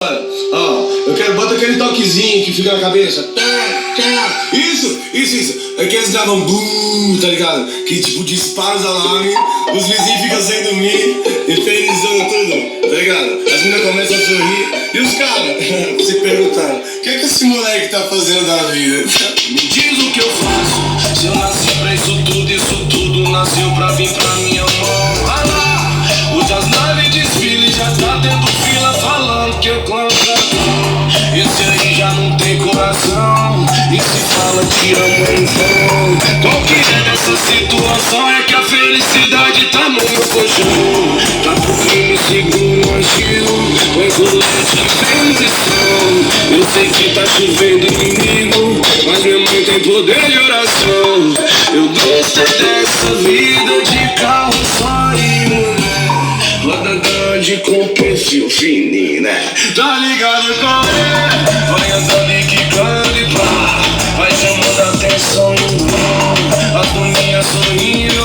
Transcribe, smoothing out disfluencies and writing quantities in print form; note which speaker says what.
Speaker 1: Ó, eu quero, bota aquele toquezinho que fica na cabeça. Isso. É que eles gravam boom, tá ligado? Que tipo dispara os alarmes, os vizinhos ficam sem dormir, infernizando tudo, tá ligado? As meninas começam a sorrir e os caras se perguntando: o que esse moleque tá fazendo da vida? Me diz o que eu faço. Se eu nasci pra isso tudo nasceu pra vir pra minha mão. Vai lá, hoje as naves desfile, já tá tendo fila falando que eu clã. Esse aí já não tem coração e se fala te amo em vão. Qual que é dessa situação? É que a felicidade tá no meu colchão. Tá pro crime seguro agil, com colete sem munição. Eu sei que tá chovendo inimigo, mas minha mãe tem poder de oração. Eu gosto dessa vida de carro, só e mulher, roda grande com perfil fininho, né? Tá ligado qual é? Vai andando e quicando e pá, vai chamando a atenção. As doninhas sorrindo